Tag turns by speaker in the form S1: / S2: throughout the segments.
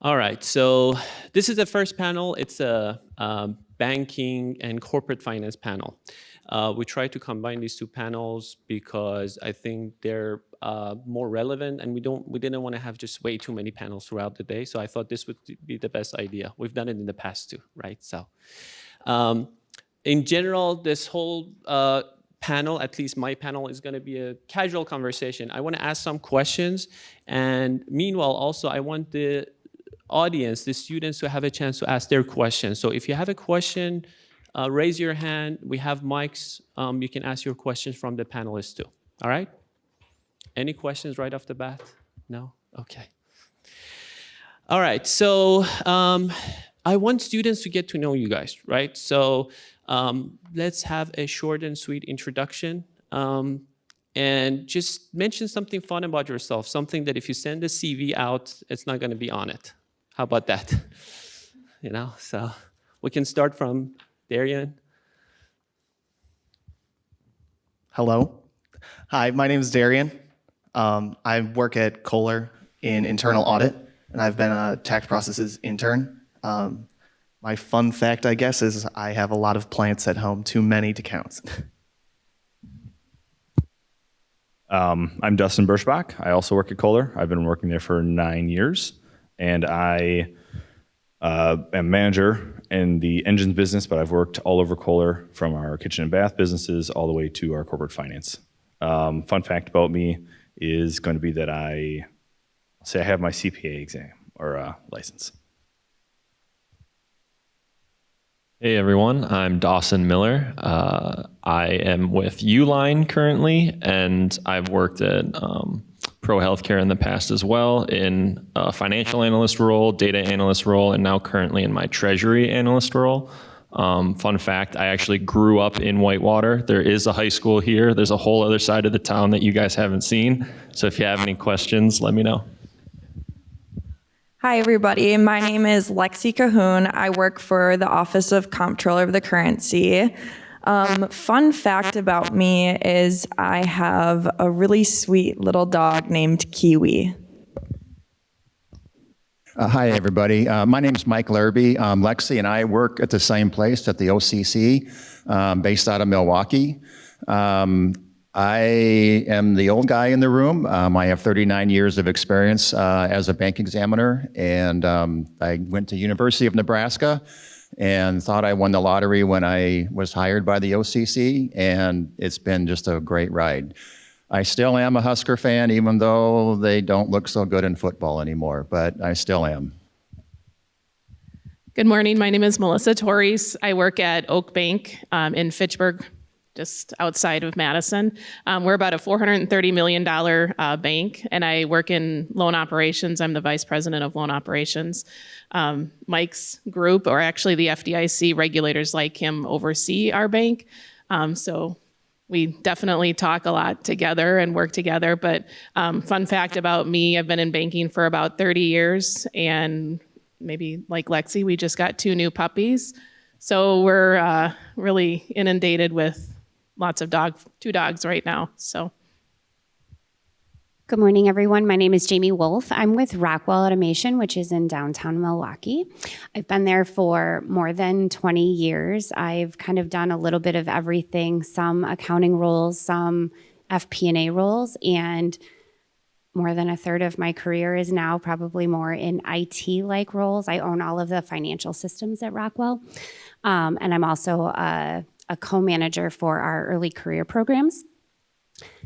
S1: All right, so this is the first panel. It's a banking and corporate finance panel. We try to combine these two panels because I think they're more relevant, and we didn't want to have just way too many panels throughout the day. So I thought this would be the best idea. We've done it in the past too, right? So in general, this whole panel, at least my panel, is going to be a casual conversation. I want to ask some questions, and meanwhile, also I want the audience, the students, to have a chance to ask their questions. So if you have a question, raise your hand. We have mics. You can ask your questions from the panelists too. All right? Any questions right off the bat? No? Okay. All right. So I want students to get to know you guys, right? So let's have a short and sweet introduction. And just mention something fun about yourself, something that if you send a CV out, it's not going to be on it. How about that? You know, so we can start from Darian.
S2: Hello. Hi, my name is Darian. I work at Kohler in internal audit, and I've been a tax processes intern. My fun fact, I guess, is I have a lot of plants at home, too many to count.
S3: I'm Dustin Birschbach. I also work at Kohler. I've been working there for 9 years, and I am manager in the engines business, but I've worked all over Kohler, from our kitchen and bath businesses all the way to our corporate finance. Fun fact about me is going to be that I have my CPA exam or license.
S4: Hey everyone, I'm Dawson Miller. I am with Uline currently, and I've worked at Pro Healthcare in the past as well, in a financial analyst role, data analyst role, and now currently in my treasury analyst role. Fun fact, I actually grew up in Whitewater. There is a high school here. There's a whole other side of the town that you guys haven't seen. So if you have any questions, let me know.
S5: Hi, everybody. My name is Lexy Kahoun. I work for the Office of Comptroller of the Currency. Fun fact about me is I have a really sweet little dog named Kiwi.
S6: Hi, everybody. My name is Mike Larabee. Lexy and I work at the same place at the OCC, based out of Milwaukee. I am the old guy in the room. I have 39 years of experience as a bank examiner, and I went to University of Nebraska and thought I won the lottery when I was hired by the OCC, and it's been just a great ride. I still am a Husker fan, even though they don't look so good in football anymore, but I still am.
S7: Good morning. My name is Melissa Torres. I work at Oak Bank in Fitchburg, just outside of Madison. We're about a $430 million bank, and I work in loan operations. I'm the vice president of loan operations. Mike's group, or actually the FDIC regulators like him, oversee our bank. So we definitely talk a lot together and work together. But fun fact about me, I've been in banking for about 30 years, and maybe like Lexy, we just got 2 new puppies. So we're really inundated with lots of 2 dogs right now, so.
S8: Good morning, everyone. My name is Jaime Wolf. I'm with Rockwell Automation, which is in downtown Milwaukee. I've been there for more than 20 years. I've kind of done a little bit of everything, some accounting roles, some FP&A roles, and more than a third of my career is now probably more in IT-like roles. I own all of the financial systems at Rockwell, and I'm also a co-manager for our early career programs.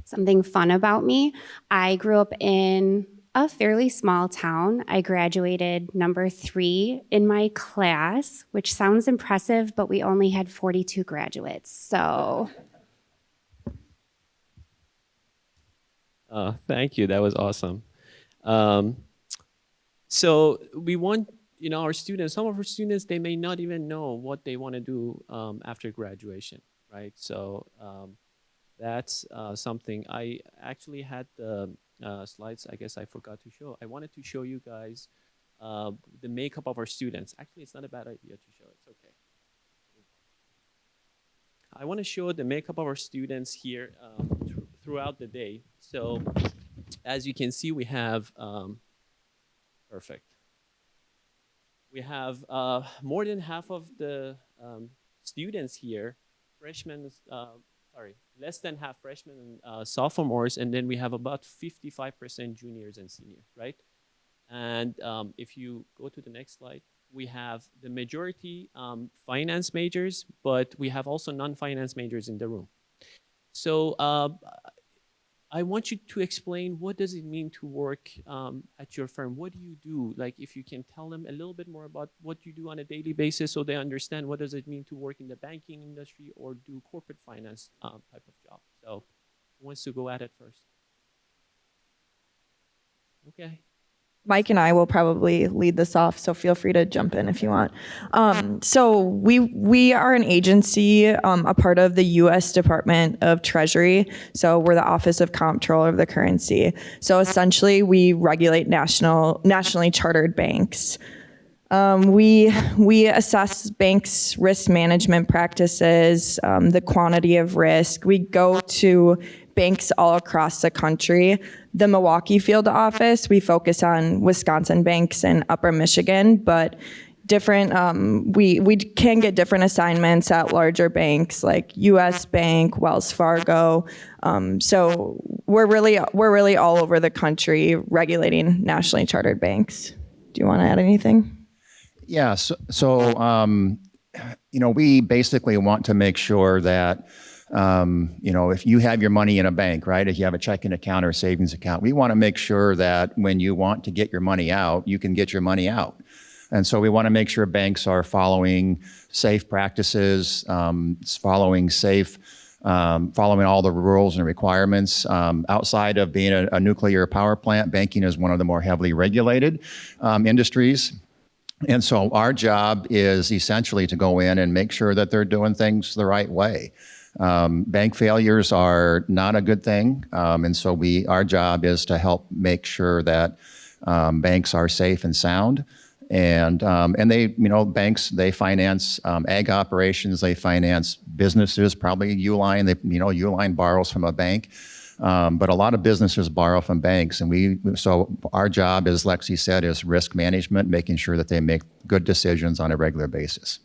S8: Something fun about me, I grew up in a fairly small town. I graduated number 3 in my class, which sounds impressive, but we only had 42 graduates, so.
S1: Thank you, that was awesome. So we want, our students, some of our students, they may not even know what they want to do after graduation, right? So that's something. I actually had the slides, I guess I forgot to show. I wanted to show you guys the makeup of our students. Actually, it's not a bad idea to show. It's okay. I want to show the makeup of our students here throughout the day. So as you can see, we have, perfect. We have more than half of the students here, freshmen, less than half freshmen and sophomores, and then we have about 55% juniors and seniors, right? And if you go to the next slide, we have the majority finance majors, but we have also non-finance majors in the room. So I want you to explain, what does it mean to work at your firm? What do you do? Like, if you can tell them a little bit more about what you do on a daily basis, so they understand what does it mean to work in the banking industry or do corporate finance type of job. So who wants to go at it first? Okay.
S5: Mike and I will probably lead this off, so feel free to jump in if you want. So we are an agency, a part of the U.S. Department of Treasury. So we're the Office of Comptroller of the Currency. So essentially, we regulate nationally chartered banks. We assess banks' risk management practices, the quantity of risk. We go to banks all across the country. The Milwaukee field office, we focus on Wisconsin banks and Upper Michigan, but different, we can get different assignments at larger banks like US Bank, Wells Fargo. So we're really all over the country regulating nationally chartered banks. Do you want to add anything?
S6: Yeah, we basically want to make sure that, if you have your money in a bank, right, if you have a checking account or a savings account, we want to make sure that when you want to get your money out, you can get your money out. And so we want to make sure banks are following safe practices, following all the rules and requirements. Outside of being a nuclear power plant, banking is one of the more heavily regulated industries. And so our job is essentially to go in and make sure that they're doing things the right way. Bank failures are not a good thing. And so our job is to help make sure that banks are safe and sound. And they, banks, they finance ag operations, they finance businesses, probably Uline, Uline borrows from a bank. But a lot of businesses borrow from banks, and so our job, as Lexy said, is risk management, making sure that they make good decisions on a regular basis.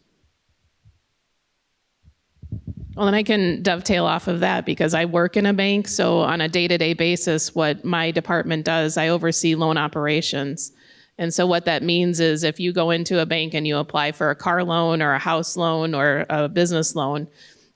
S7: Well, and I can dovetail off of that because I work in a bank. So on a day-to-day basis, what my department does, I oversee loan operations. And so what that means is if you go into a bank and you apply for a car loan or a house loan or a business loan,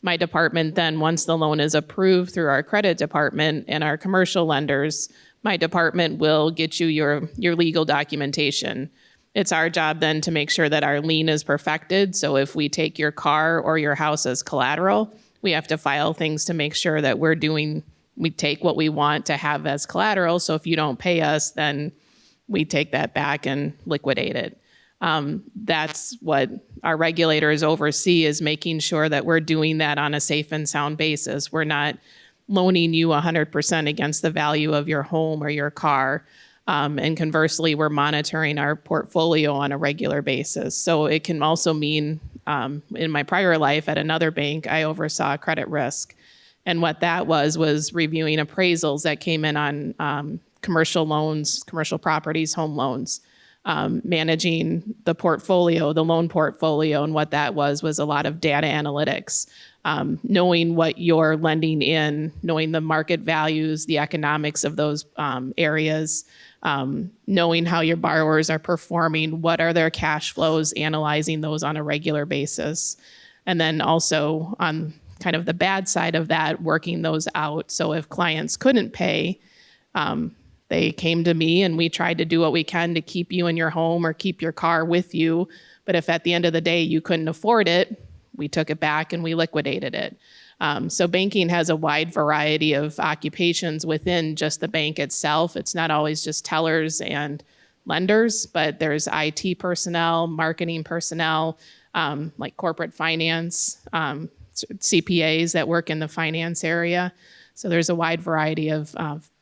S7: my department then, once the loan is approved through our credit department and our commercial lenders, my department will get you your legal documentation. It's our job then to make sure that our lien is perfected. So if we take your car or your house as collateral, we have to file things to make sure that we take what we want to have as collateral. So if you don't pay us, then we take that back and liquidate it. That's what our regulators oversee, is making sure that we're doing that on a safe and sound basis. We're not loaning you 100% against the value of your home or your car. And conversely, we're monitoring our portfolio on a regular basis. So it can also mean, in my prior life at another bank, I oversaw credit risk. And what that was reviewing appraisals that came in on commercial loans, commercial properties, home loans, managing the portfolio, the loan portfolio. And what that was a lot of data analytics, knowing what you're lending in, knowing the market values, the economics of those areas, knowing how your borrowers are performing, what are their cash flows, analyzing those on a regular basis. And then also on kind of the bad side of that, working those out. So if clients couldn't pay, they came to me and we tried to do what we can to keep you in your home or keep your car with you. But if at the end of the day you couldn't afford it, we took it back and we liquidated it. So banking has a wide variety of occupations within just the bank itself. It's not always just tellers and lenders, but there's IT personnel, marketing personnel, like corporate finance, CPAs that work in the finance area. So there's a wide variety of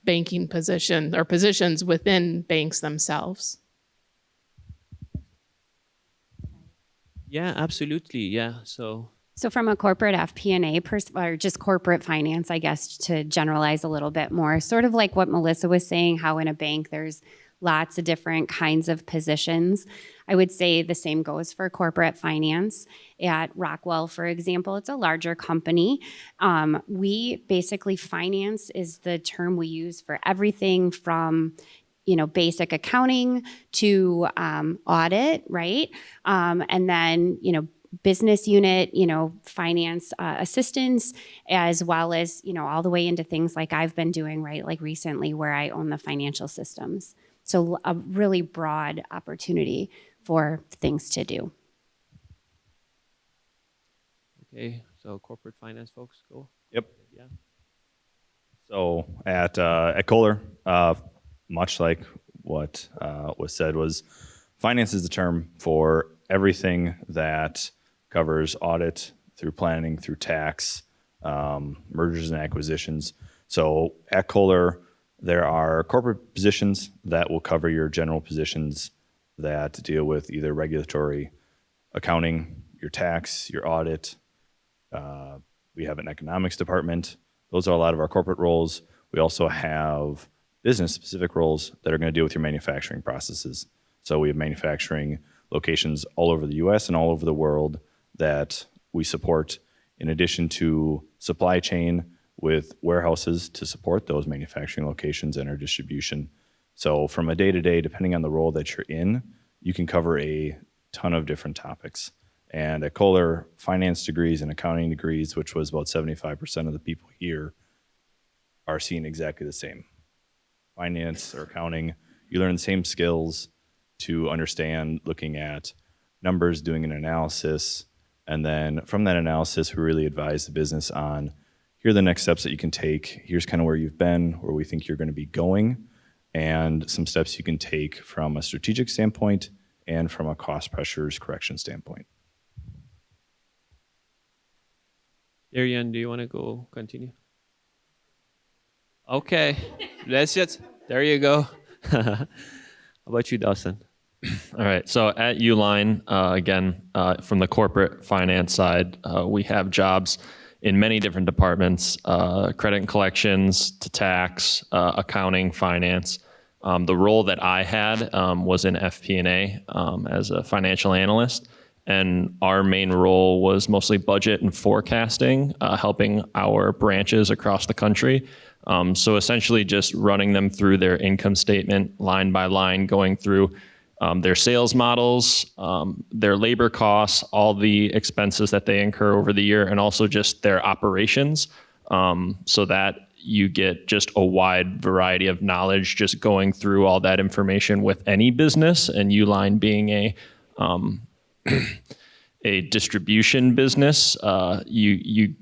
S7: banking positions within banks themselves.
S1: Yeah, absolutely. Yeah.
S8: So from a corporate FP&A or just corporate finance, I guess, to generalize a little bit more, sort of like what Melissa was saying, how in a bank there's lots of different kinds of positions. I would say the same goes for corporate finance. At Rockwell, for example, it's a larger company. We basically, finance is the term we use for everything from basic accounting to audit, right? And then, business unit, finance assistance, as well as, all the way into things like I've been doing, right? Like recently where I own the financial systems. So a really broad opportunity for things to do.
S1: Okay, so corporate finance folks, go.
S3: Yep.
S1: Yeah.
S3: So at Kohler, much like what was said, was finance is the term for everything that covers audit through planning, through tax, mergers and acquisitions. So at Kohler, there are corporate positions that will cover your general positions that deal with either regulatory, accounting, your tax, your audit. We have an economics department. Those are a lot of our corporate roles. We also have business-specific roles that are going to deal with your manufacturing processes. So we have manufacturing locations all over the U.S. and all over the world that we support, in addition to supply chain with warehouses to support those manufacturing locations and our distribution. So from a day-to-day, depending on the role that you're in, you can cover a ton of different topics. And at Kohler, finance degrees and accounting degrees, which was about 75% of the people here, are seen exactly the same. Finance or accounting, you learn the same skills to understand looking at numbers, doing an analysis, and then from that analysis, we really advise the business on here are the next steps that you can take. Here's kind of where you've been, where we think you're going to be going, and some steps you can take from a strategic standpoint and from a cost pressures correction standpoint.
S1: Darian, do you want to go continue? Okay, let's just, there you go. How about you, Dustin?
S4: All right. So at Uline, again, from the corporate finance side, we have jobs in many different departments, credit and collections to tax, accounting, finance. The role that I had was in FP&A as a financial analyst. And our main role was mostly budget and forecasting, helping our branches across the country. So essentially just running them through their income statement line by line, going through their sales models, their labor costs, all the expenses that they incur over the year, and also just their operations, so that you get just a wide variety of knowledge just going through all that information with any business. And Uline being a distribution business, you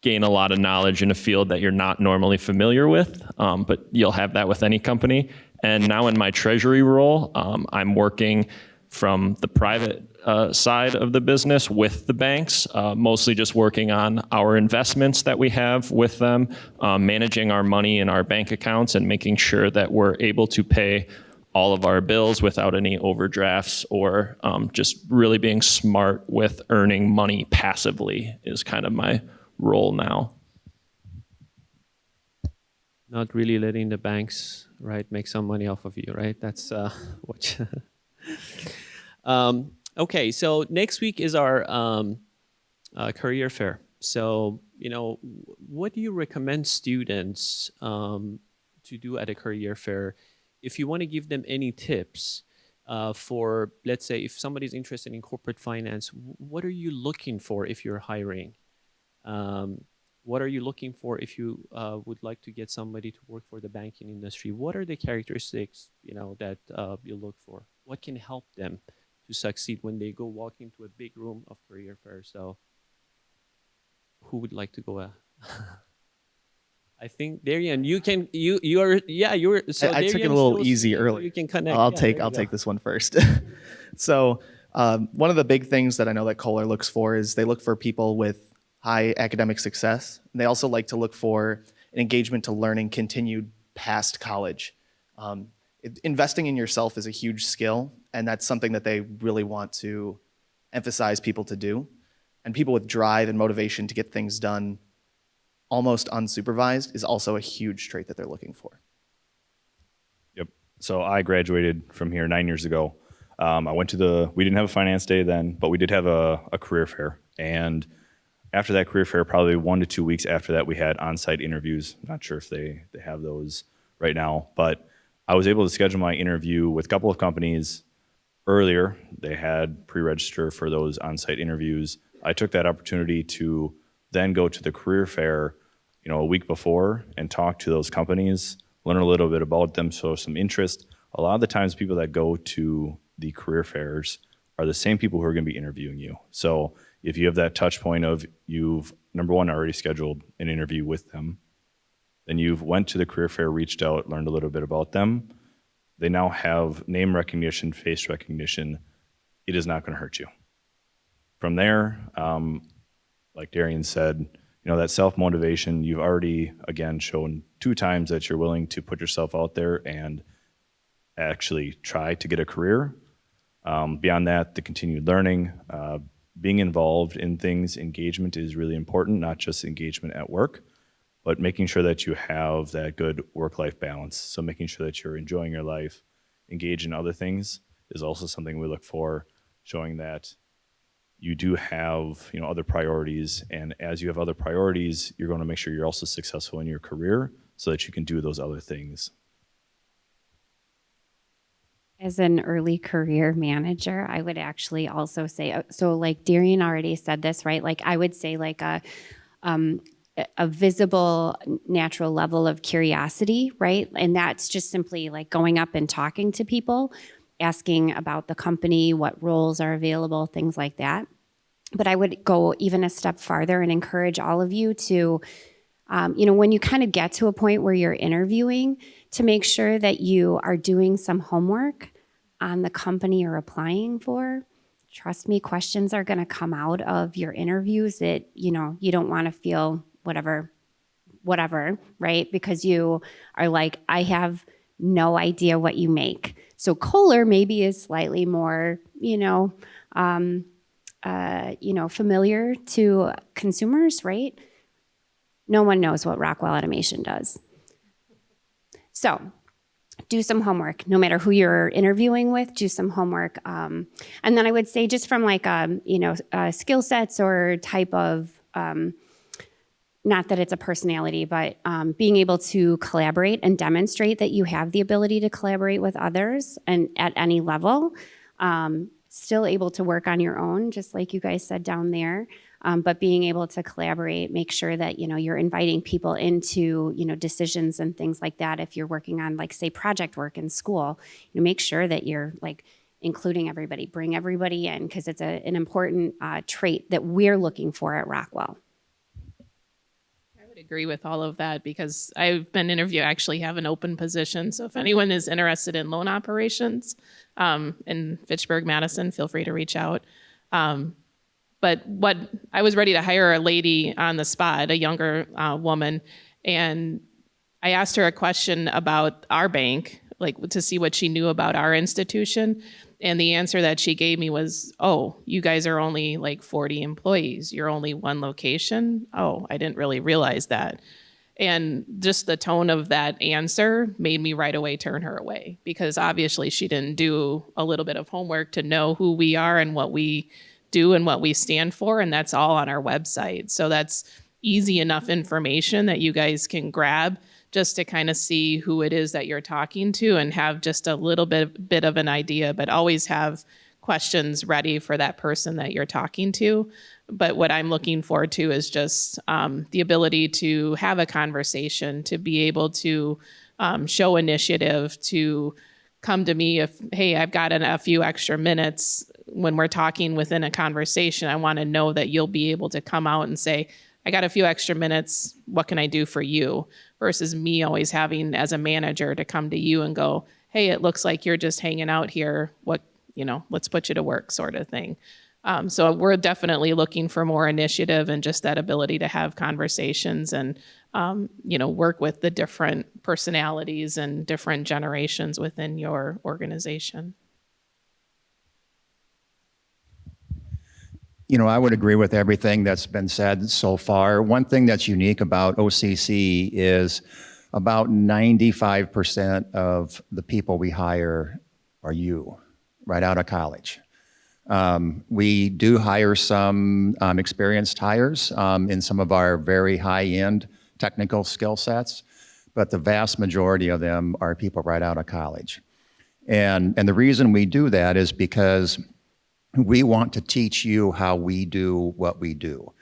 S4: gain a lot of knowledge in a field that you're not normally familiar with, but you'll have that with any company. And now in my treasury role, I'm working from the private side of the business with the banks, mostly just working on our investments that we have with them, managing our money in our bank accounts and making sure that we're able to pay all of our bills without any overdrafts, or just really being smart with earning money passively is kind of my role now.
S1: Not really letting the banks, right, make some money off of you, right? That's what. Okay, so next week is our career fair. So, what do you recommend students to do at a career fair? If you want to give them any tips for, let's say, if somebody's interested in corporate finance, what are you looking for if you're hiring? What are you looking for if you would like to get somebody to work for the banking industry? What are the characteristics, that you look for? What can help them to succeed when they go walk into a big room of career fair? So, who would like to go? I think Darian, you can. You are. Yeah, you're. So
S2: I took it a
S1: Darian's
S2: little
S1: still
S2: easy
S1: senior, so
S2: earlier.
S1: you can connect.
S2: I'll
S1: Yeah,
S2: take this one first. So one of the big things that I know that Kohler looks for is they look for people with high academic success. And they also like to look for an engagement to learning continued past college. Investing in yourself is a huge skill, and that's something that they really want to emphasize people to do. And people with drive and motivation to get things done almost unsupervised is also a huge trait that they're looking for.
S3: Yep. So I graduated from here 9 years ago. I went to we didn't have a finance day then, but we did have a career fair. And after that career fair, probably 1 to 2 weeks after that, we had on-site interviews. Not sure if they have those right now, but I was able to schedule my interview with a couple of companies earlier. They had pre-register for those on-site interviews. I took that opportunity to then go to the career fair, a week before and talk to those companies, learn a little bit about them, show some interest. A lot of the times people that go to the career fairs are the same people who are going to be interviewing you. So if you have that touch point of you've, number one, already scheduled an interview with them, then you've went to the career fair, reached out, learned a little bit about them. They now have name recognition, face recognition. It is not going to hurt you. From there, like Darian said, that self-motivation, you've already, again, shown 2 times that you're willing to put yourself out there and actually try to get a career. Beyond that, the continued learning, being involved in things, engagement is really important, not just engagement at work, but making sure that you have that good work-life balance. So making sure that you're enjoying your life, engage in other things is also something we look for, showing that you do have other priorities, and as you have other priorities, you're going to make sure you're also successful in your career so that you can do those other things.
S8: As an early career manager, I would actually also say, so like Darian already said this, right? Like I would say like a visible natural level of curiosity, right? And that's just simply like going up and talking to people, asking about the company, what roles are available, things like that. But I would go even a step farther and encourage all of you to, when you kind of get to a point where you're interviewing, to make sure that you are doing some homework on the company you're applying for. Trust me, questions are going to come out of your interviews that, you don't want to feel whatever, right? Because you are like, I have no idea what you make. So Kohler maybe is slightly more, familiar to consumers, right? No one knows what Rockwell Automation does. So do some homework, no matter who you're interviewing with, do some homework. And then I would say just from like, skill sets or type of, not that it's a personality, but being able to collaborate and demonstrate that you have the ability to collaborate with others and at any level, still able to work on your own, just like you guys said down there, but being able to collaborate, make sure that, you're inviting people into, decisions and things like that. If you're working on like, say, project work in school, make sure that you're like including everybody, bring everybody in, because it's an important trait that we're looking for at Rockwell.
S7: Agree with all of that because I've been interviewed, actually have an open position. So if anyone is interested in loan operations in Fitchburg, Madison, feel free to reach out. But what I was ready to hire a lady on the spot, a younger woman, and I asked her a question about our bank, like to see what she knew about our institution. And the answer that she gave me was, oh, you guys are only like 40 employees. You're only one location? Oh, I didn't really realize that. And just the tone of that answer made me right away turn her away because obviously she didn't do a little bit of homework to know who we are and what we do and what we stand for. And that's all on our website. So that's easy enough information that you guys can grab just to kind of see who it is that you're talking to and have just a little bit of an idea, but always have questions ready for that person that you're talking to. But what I'm looking forward to is just the ability to have a conversation, to be able to show initiative, to come to me if, hey, I've got a few extra minutes when we're talking within a conversation. I want to know that you'll be able to come out and say, I got a few extra minutes, what can I do for you? Versus me always having as a manager to come to you and go, hey, it looks like you're just hanging out here. Let's put you to work sort of thing. So we're definitely looking for more initiative and just that ability to have conversations and, work with the different personalities and different generations within your organization.
S6: I would agree with everything that's been said so far. One thing that's unique about OCC is about 95% of the people we hire are you, right out of college. We do hire some experienced hires in some of our very high-end technical skill sets, but the vast majority of them are people right out of college. And the reason we do that is because we want to teach you how we do what we do.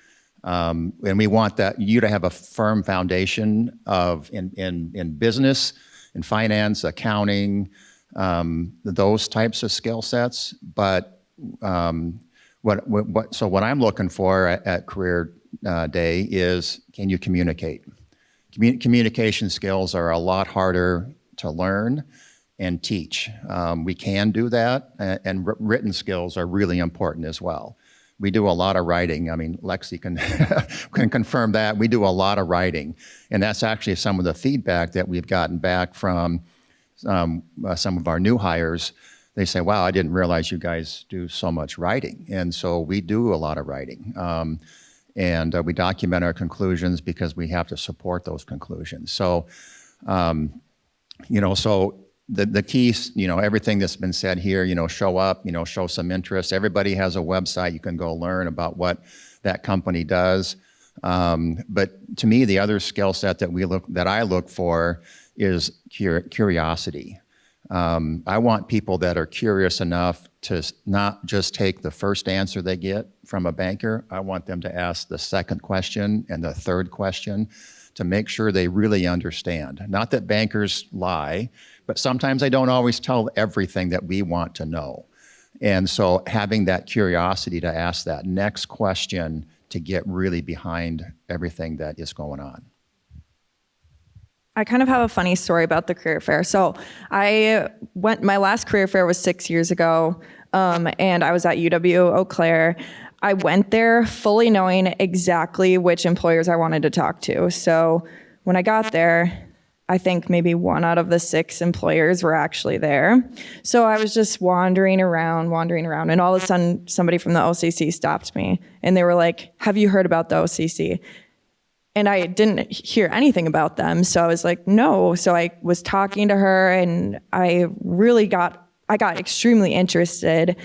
S6: And we want that you to have a firm foundation in business, in finance, accounting, those types of skill sets. But what I'm looking for at Career Day is, can you communicate? Communication skills are a lot harder to learn and teach. We can do that, and written skills are really important as well. We do a lot of writing. I mean, Lexy can can confirm that. We do a lot of writing, and that's actually some of the feedback that we've gotten back from some of our new hires. They say, wow, I didn't realize you guys do so much writing. And so we do a lot of writing. And we document our conclusions because we have to support those conclusions. So, so the keys, everything that's been said here, show up, show some interest. Everybody has a website. You can go learn about what that company does. But to me, the other skill set that I look for is curiosity. I want people that are curious enough to not just take the first answer they get from a banker. I want them to ask the second question and the third question to make sure they really understand. Not that bankers lie, but sometimes they don't always tell everything that we want to know. And so having that curiosity to ask that next question to get really behind everything that is going on.
S5: I kind of have a funny story about the career fair. So my last career fair was 6 years ago, and I was at UW Eau Claire. I went there fully knowing exactly which employers I wanted to talk to. So when I got there, I think maybe 1 out of the 6 employers were actually there. So I was just wandering around, and all of a sudden somebody from the OCC stopped me, and they were like, "Have you heard about the OCC?" And I didn't hear anything about them. So I was like, no. So I was talking to her, and I got extremely interested.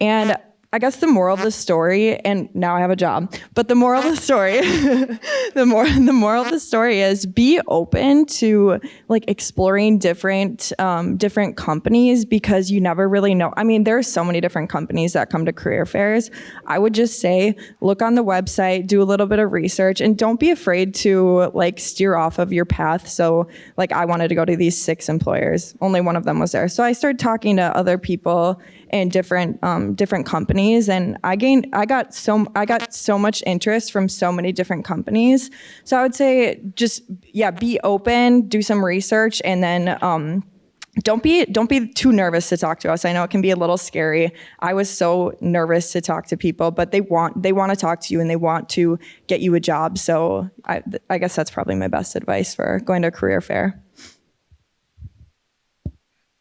S5: And I guess the moral of the story, and now I have a job, but the moral of the story, the moral of the story is be open to like exploring different companies, because you never really know. I mean, there are so many different companies that come to career fairs. I would just say, look on the website, do a little bit of research, and don't be afraid to like steer off of your path. So like I wanted to go to these 6 employers. Only 1 of them was there. So I started talking to other people in different companies, and I got so much interest from so many different companies. So I would say just be open, do some research, and then don't be too nervous to talk to us. I know it can be a little scary. I was so nervous to talk to people, but they want to talk to you, and they want to get you a job. So I guess that's probably my best advice for going to a career fair.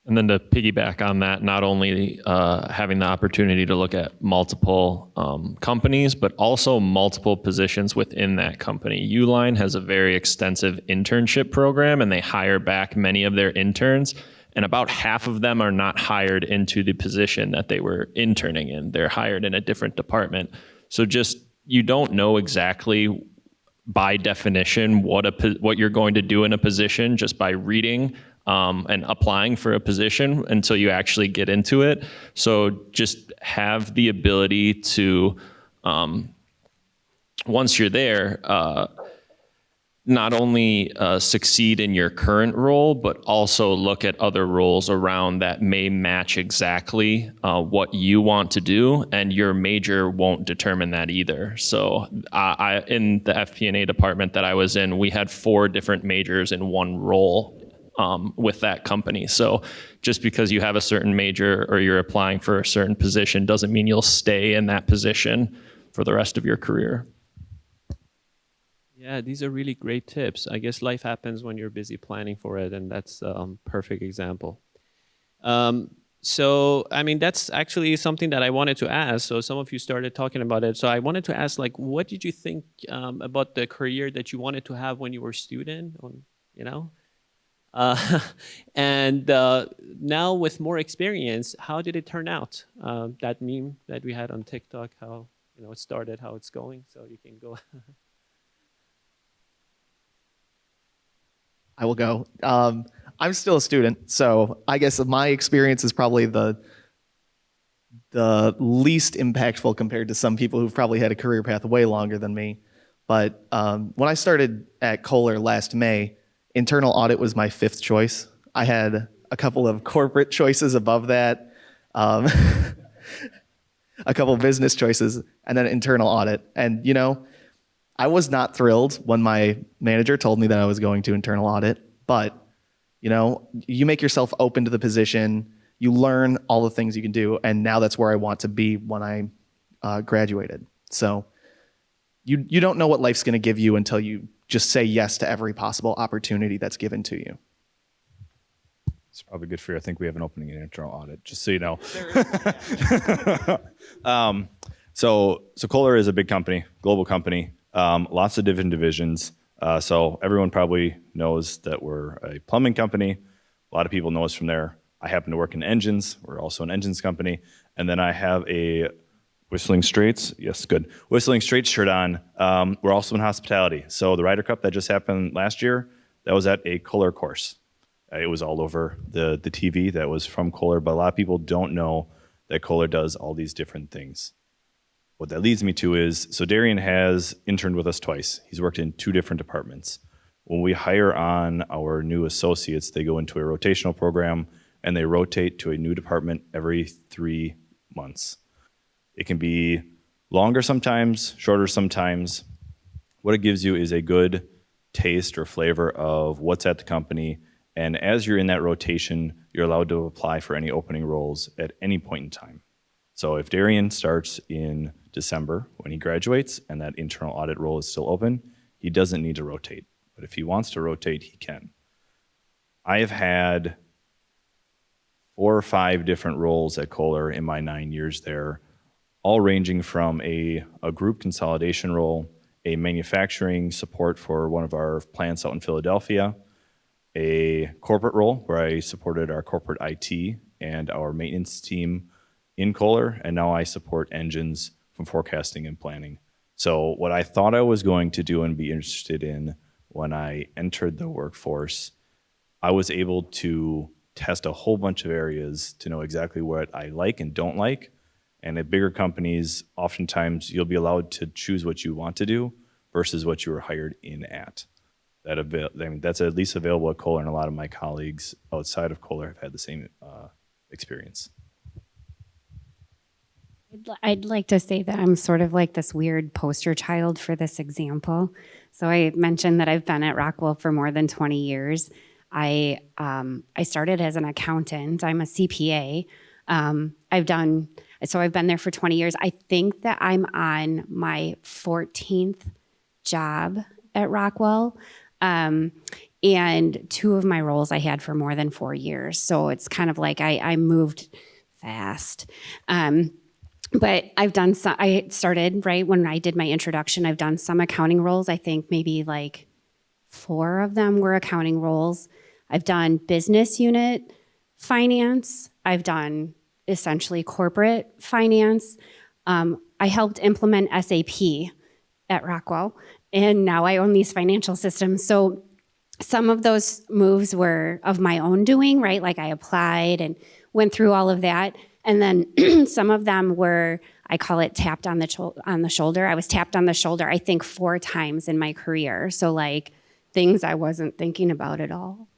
S4: And then to piggyback on that, not only having the opportunity to look at multiple companies, but also multiple positions within that company. Uline has a very extensive internship program, and they hire back many of their interns. And about half of them are not hired into the position that they were interning in. They're hired in a different department. So just, you don't know exactly by definition what you're going to do in a position just by reading and applying for a position until you actually get into it. So just have the ability to, once you're there, not only succeed in your current role, but also look at other roles around that may match exactly what you want to do, and your major won't determine that either. So I in the FP&A department that I was in, we had 4 different majors in one role with that company. So just because you have a certain major or you're applying for a certain position doesn't mean you'll stay in that position for the rest of your career.
S1: Yeah, these are really great tips. I guess life happens when you're busy planning for it, and that's a perfect example. So, I mean, that's actually something that I wanted to ask. So some of you started talking about it. So I wanted to ask, like, what did you think about the career that you wanted to have when you were a student? And now with more experience, how did it turn out? That meme that we had on TikTok, how it started, how it's going. So you can go.
S2: I will go. I'm still a student, so I guess my experience is probably the least impactful compared to some people who've probably had a career path way longer than me. But when I started at Kohler last May, internal audit was my 5th choice. I had a couple of corporate choices above that, a couple of business choices, and then internal audit. And I was not thrilled when my manager told me that I was going to internal audit, but you make yourself open to the position, you learn all the things you can do, and now that's where I want to be when I graduated. So you don't know what life's going to give you until you just say yes to every possible opportunity that's given to you.
S3: It's probably good for you. I think we have an opening in internal audit, just so you know. So Kohler is a big company, global company. Lots of different divisions. So everyone probably knows that we're a plumbing company. A lot of people know us from there. I happen to work in engines. We're also an engines company. And then I have a Whistling Straits. Yes, good. Whistling Straits shirt on. We're also in hospitality. So the Ryder Cup that just happened last year, that was at a Kohler course. It was all over the TV. That was from Kohler. But a lot of people don't know that Kohler does all these different things. What that leads me to is, so Darian has interned with us twice. He's worked in 2 different departments. When we hire on our new associates, they go into a rotational program and they rotate to a new department every 3 months. It can be longer sometimes, shorter sometimes. What it gives you is a good taste or flavor of what's at the company. And as you're in that rotation, you're allowed to apply for any opening roles at any point in time. So if Darian starts in December when he graduates and that internal audit role is still open, he doesn't need to rotate. But if he wants to rotate, he can. I have had 4 or 5 different roles at Kohler in my 9 years there, all ranging from a group consolidation role, a manufacturing support for one of our plants out in Philadelphia, a corporate role where I supported our corporate IT and our maintenance team in Kohler, and now I support engines from forecasting and planning. So what I thought I was going to do and be interested in when I entered the workforce, I was able to test a whole bunch of areas to know exactly what I like and don't like. And at bigger companies, oftentimes you'll be allowed to choose what you want to do versus what you were hired in at. That's at least available at Kohler, and a lot of my colleagues outside of Kohler have had the same experience.
S8: I'd like to say that I'm sort of like this weird poster child for this example. So I mentioned that I've been at Rockwell for more than 20 years. I started as an accountant. I'm a CPA. I've been there for 20 years. I think that I'm on my 14th job at Rockwell. And 2 of my roles I had for more than 4 years. So it's kind of like I moved fast. But I've done some, I started right when I did my introduction, I've done some accounting roles. I think maybe like 4 of them were accounting roles. I've done business unit finance. I've done essentially corporate finance. I helped implement SAP at Rockwell, and now I own these financial systems. So some of those moves were of my own doing, right? Like I applied and went through all of that. And then some of them were, I call it tapped on the shoulder. I was tapped on the shoulder, I think 4 times in my career. So like things I wasn't thinking about at all.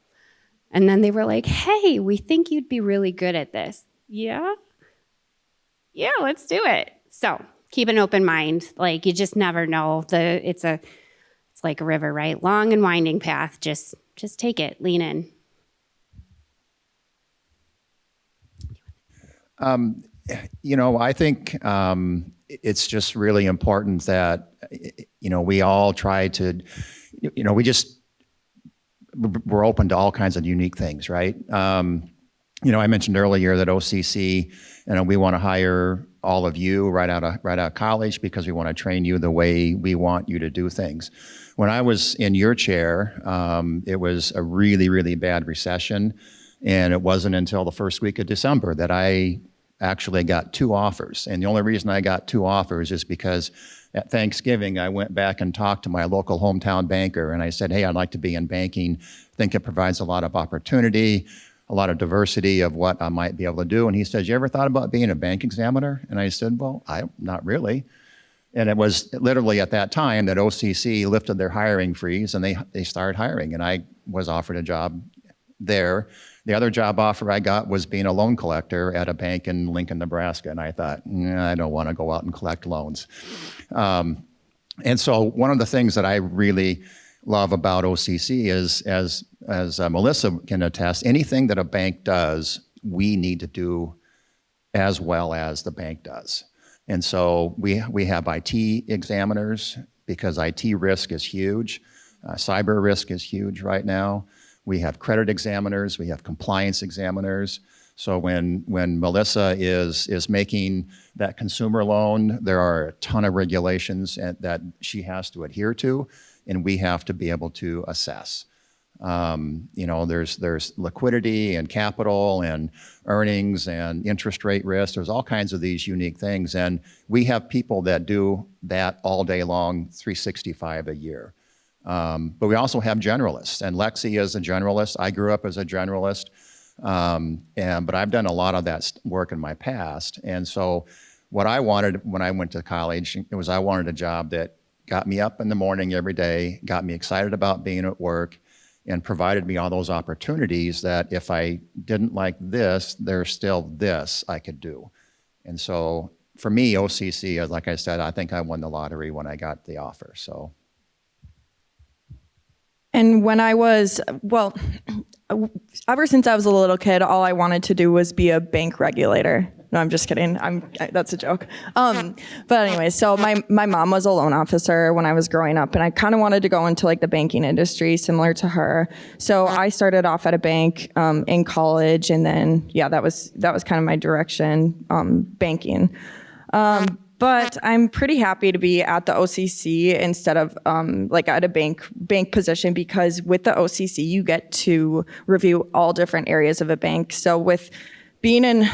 S8: And then they were like, hey, we think you'd be really good at this. Yeah, let's do it. So keep an open mind. Like you just never know. It's like a river, right? Long and winding path. Just take it, lean in.
S6: I think it's just really important that, we all try to, we're open to all kinds of unique things, right? I mentioned earlier that OCC, we want to hire all of you right out of college because we want to train you the way we want you to do things. When I was in your chair, it was a really, really bad recession, and it wasn't until the first week of December that I actually got 2 offers. And the only reason I got 2 offers is because at Thanksgiving, I went back and talked to my local hometown banker, and I said, hey, I'd like to be in banking. I think it provides a lot of opportunity, a lot of diversity of what I might be able to do. And he says, you ever thought about being a bank examiner? And I said, well, not really. And it was literally at that time that OCC lifted their hiring freeze and they started hiring. And I was offered a job there. The other job offer I got was being a loan collector at a bank in Lincoln, Nebraska. And I thought, I don't want to go out and collect loans. And so one of the things that I really love about OCC is, as Melissa can attest, anything that a bank does, we need to do as well as the bank does. And so we have IT examiners because IT risk is huge. Cyber risk is huge right now. We have credit examiners. We have compliance examiners. So when Melissa is making that consumer loan, there are a ton of regulations that she has to adhere to, and we have to be able to assess. There's liquidity and capital and earnings and interest rate risk. There's all kinds of these unique things. And we have people that do that all day long, 365 a year. But we also have generalists, and Lexy is a generalist. I grew up as a generalist, but I've done a lot of that work in my past. And so what I wanted when I went to college, I wanted a job that got me up in the morning every day, got me excited about being at work, and provided me all those opportunities that if I didn't like this, there's still this I could do. And so for me, OCC, like I said, I think I won the lottery when I got the offer, so.
S5: And when I was, ever since I was a little kid, all I wanted to do was be a bank regulator. No, I'm just kidding. That's a joke. But anyway, so my mom was a loan officer when I was growing up, and I kind of wanted to go into like the banking industry, similar to her. So I started off at a bank in college, and then that was kind of my direction, banking. But I'm pretty happy to be at the OCC instead of like at a bank position, because with the OCC you get to review all different areas of a bank. So with being in,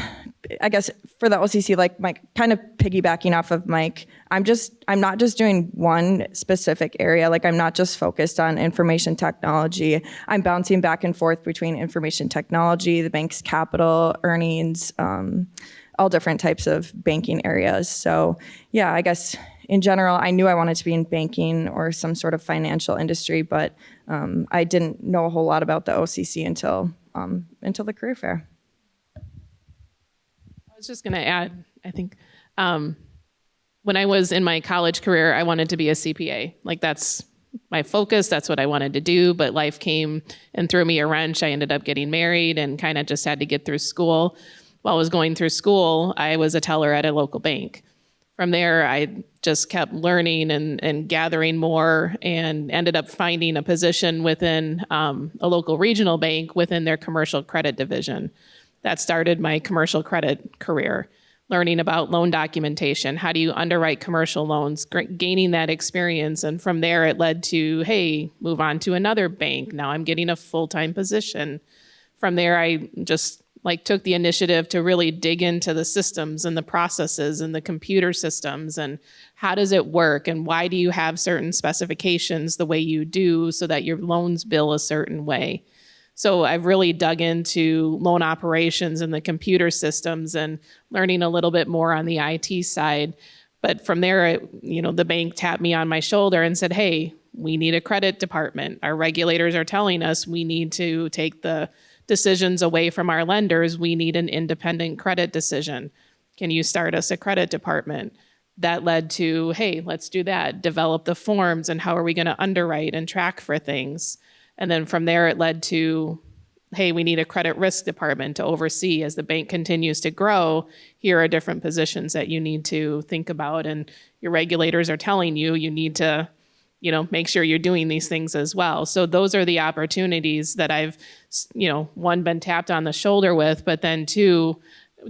S5: I guess for the OCC, like Mike, kind of piggybacking off of Mike, I'm not just doing one specific area. Like I'm not just focused on information technology. I'm bouncing back and forth between information technology, the bank's capital, earnings, all different types of banking areas. So yeah, I guess in general, I knew I wanted to be in banking or some sort of financial industry, but I didn't know a whole lot about the OCC until the career fair.
S7: I was just going to add, I think when I was in my college career, I wanted to be a CPA. Like that's my focus. That's what I wanted to do. But life came and threw me a wrench. I ended up getting married and kind of just had to get through school. While I was going through school, I was a teller at a local bank. From there, I just kept learning and gathering more and ended up finding a position within a local regional bank within their commercial credit division. That started my commercial credit career, learning about loan documentation, how do you underwrite commercial loans, gaining that experience. And from there, it led to, hey, move on to another bank. Now I'm getting a full-time position. From there, I just took the initiative to really dig into the systems and the processes and the computer systems and how does it work and why do you have certain specifications the way you do so that your loans bill a certain way. So I've really dug into loan operations and the computer systems and learning a little bit more on the IT side. But from there, the bank tapped me on my shoulder and said, hey, we need a credit department. Our regulators are telling us we need to take the decisions away from our lenders. We need an independent credit decision. Can you start us a credit department? That led to, hey, let's do that. Develop the forms and how are we going to underwrite and track for things? And then from there, it led to, hey, we need a credit risk department to oversee as the bank continues to grow. Here are different positions that you need to think about. And your regulators are telling you, you need to make sure you're doing these things as well. So those are the opportunities that I've, one, been tapped on the shoulder with, but then two,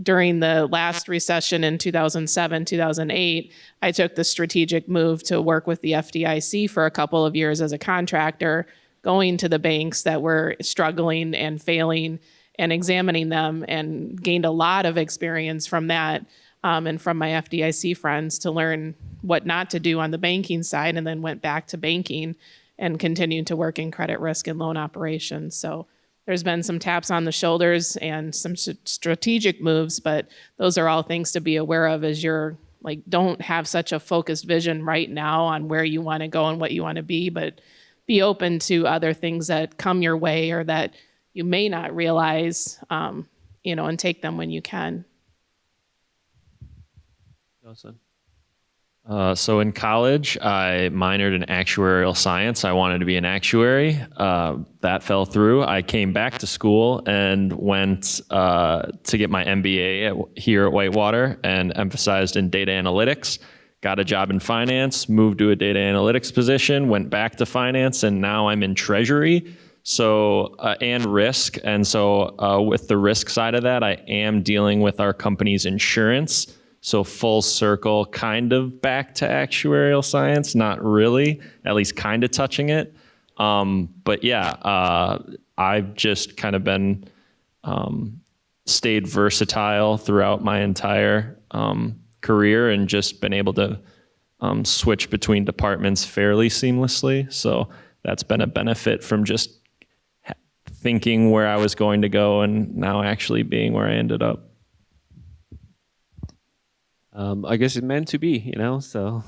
S7: during the last recession in 2007, 2008, I took the strategic move to work with the FDIC for a couple of years as a contractor, going to the banks that were struggling and failing and examining them, and gained a lot of experience from that and from my FDIC friends to learn what not to do on the banking side, and then went back to banking and continued to work in credit risk and loan operations. So there's been some taps on the shoulders and some strategic moves, but those are all things to be aware of as you're don't have such a focused vision right now on where you want to go and what you want to be, but be open to other things that come your way or that you may not realize, and take them when you can.
S1: Awesome.
S4: So in college, I minored in actuarial science. I wanted to be an actuary. That fell through. I came back to school and went to get my MBA here at Whitewater and emphasized in data analytics. Got a job in finance, moved to a data analytics position, went back to finance, and now I'm in treasury. So, and risk. And so with the risk side of that, I am dealing with our company's insurance. So full circle, kind of back to actuarial science, not really, at least kind of touching it. But yeah, I've just kind of been stayed versatile throughout my entire career and just been able to switch between departments fairly seamlessly. So that's been a benefit from just thinking where I was going to go and now actually being where I ended up.
S1: I guess it's meant to be, so.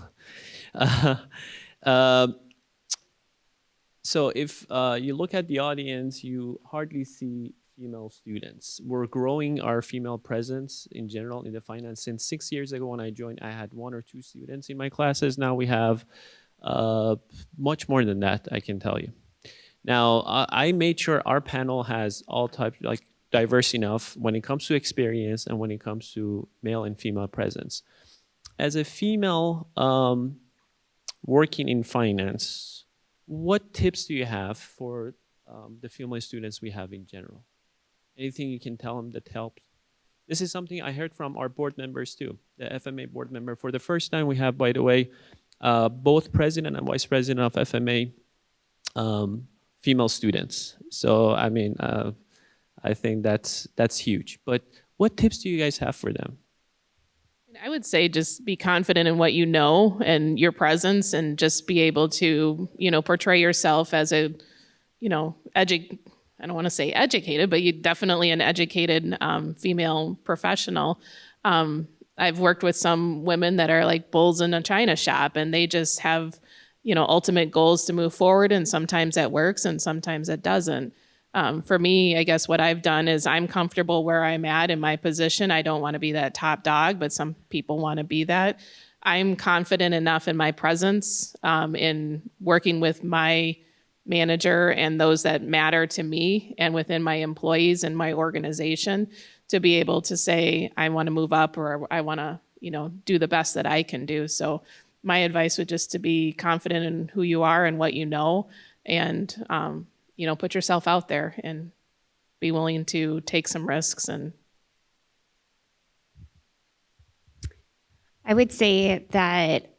S1: So if you look at the audience, you hardly see female students. We're growing our female presence in general in the finance. Since 6 years ago when I joined, I had 1 or 2 students in my classes. Now we have much more than that, I can tell you. Now, I made sure our panel has all types, diverse enough when it comes to experience and when it comes to male and female presence. As a female working in finance, what tips do you have for the female students we have in general? Anything you can tell them that helps? This is something I heard from our board members too, the FMA board member. For the first time, we have, by the way, both president and vice president of FMA female students. So, I mean, I think that's huge. But what tips do you guys have for them?
S7: I would say just be confident in what you know and your presence, and just be able to, portray yourself as a, I don't want to say educated, but you definitely an educated female professional. I've worked with some women that are like bulls in a china shop, and they just have, ultimate goals to move forward, and sometimes that works and sometimes it doesn't. For me, I guess what I've done is I'm comfortable where I'm at in my position. I don't want to be that top dog, but some people want to be that. I'm confident enough in my presence, in working with my manager and those that matter to me and within my employees and my organization to be able to say, I want to move up, or I want to, do the best that I can do. So my advice would just to be confident in who you are and what you know, and, put yourself out there and be willing to take some risks. And
S8: I would say that,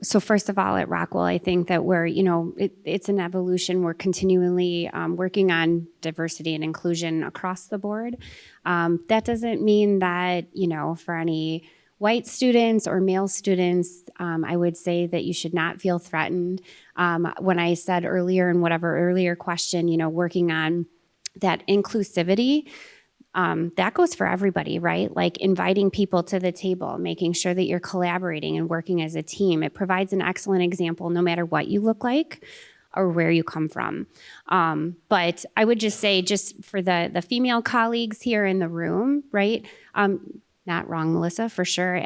S8: so first of all, at Rockwell, I think that we're, it's an evolution. We're continually working on diversity and inclusion across the board. That doesn't mean that, for any white students or male students, I would say that you should not feel threatened. When I said earlier in whatever earlier question, working on that inclusivity, that goes for everybody, right? Like inviting people to the table, making sure that you're collaborating and working as a team. It provides an excellent example no matter what you look like or where you come from. But I would just say, just for the female colleagues here in the room, right? Not wrong, Melissa, for sure.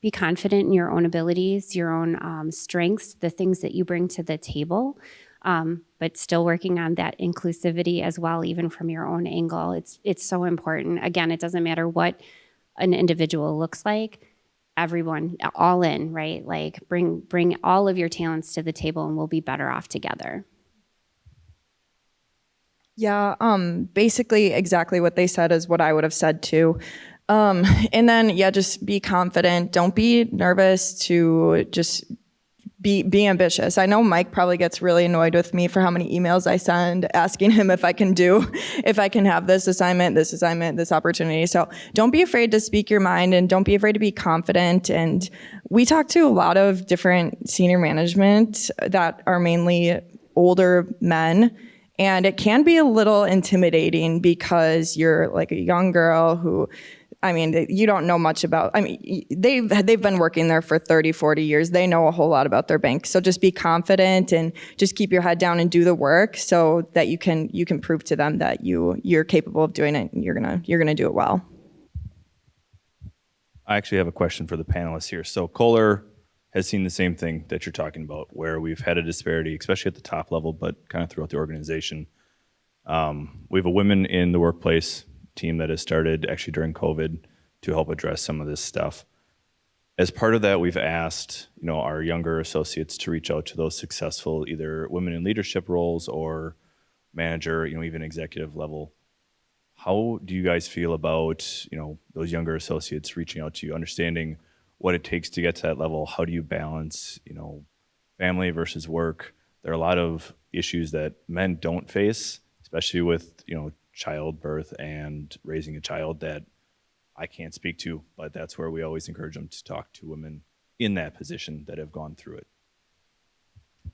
S8: Be confident in your own abilities, your own strengths, the things that you bring to the table. But still working on that inclusivity as well, even from your own angle. It's so important. Again, it doesn't matter what an individual looks like. everyone all in, right? Like bring all of your talents to the table and we'll be better off together.
S5: Yeah, basically exactly what they said is what I would have said too. And then, yeah, just be confident. Don't be nervous to just be ambitious. I know Mike probably gets really annoyed with me for how many emails I send asking him if I can have this assignment, this opportunity. So don't be afraid to speak your mind and don't be afraid to be confident. And we talk to a lot of different senior management that are mainly older men. And it can be a little intimidating because you're like a young girl who, I mean, you don't know much about, I mean, they've been working there for 30, 40 years. They know a whole lot about their bank. So just be confident and just keep your head down and do the work so that you can prove to them that you're capable of doing it and you're gonna do it well.
S3: I actually have a question for the panelists here. So Kohler has seen the same thing that you're talking about, where we've had a disparity, especially at the top level, but kind of throughout the organization. We have a women in the workplace team that has started actually during COVID to help address some of this stuff. As part of that, we've asked, our younger associates to reach out to those successful either women in leadership roles or manager, even executive level. How do you guys feel about, those younger associates reaching out to you, understanding what it takes to get to that level? How do you balance, family versus work? There are a lot of issues that men don't face, especially with, childbirth and raising a child that I can't speak to, but that's where we always encourage them to talk to women in that position that have gone through it.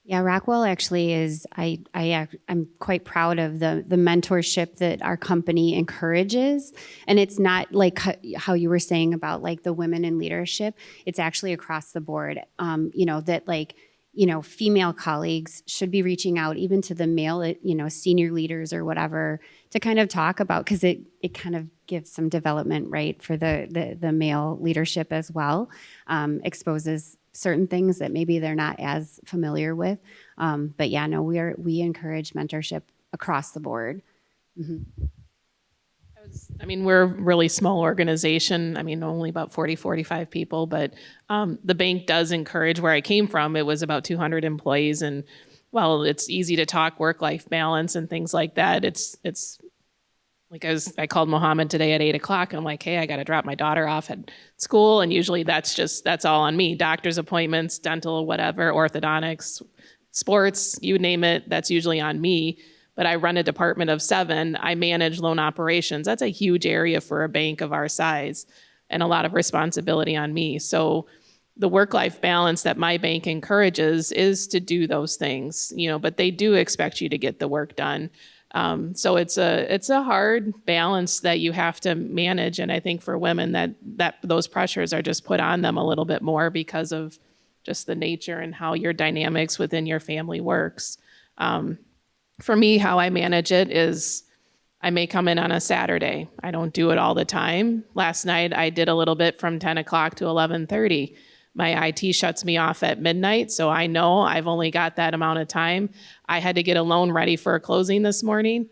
S8: Yeah, Rockwell actually is, I'm quite proud of the mentorship that our company encourages. And it's not like how you were saying about like the women in leadership. It's actually across the board, that female colleagues should be reaching out even to the male, senior leaders or whatever to kind of talk about, because it kind of gives some development, right, for the male leadership as well, exposes certain things that maybe they're not as familiar with. But yeah, no, we encourage mentorship across the board. Mm-hmm.
S7: We're a really small organization. Only about 40, 45 people, but the bank does encourage. Where I came from, it was about 200 employees, and while it's easy to talk work-life balance and things like that, it's like I called Mohammad today at 8:00, and I'm like, hey, I got to drop my daughter off at school, and usually that's all on me. Doctor's appointments, dental, whatever, orthodontics, sports, you name it, that's usually on me. But I run a department of 7. I manage loan operations. That's a huge area for a bank of our size and a lot of responsibility on me. So the work-life balance that my bank encourages is to do those things, but they do expect you to get the work done. So it's a hard balance that you have to manage. And I think for women that those pressures are just put on them a little bit more because of just the nature and how your dynamics within your family works. For me, how I manage it is I may come in on a Saturday. I don't do it all the time. Last night, I did a little bit from 10 o'clock to 11:30. My IT shuts me off at midnight, so I know I've only got that amount of time. I had to get a loan ready for a closing this morning.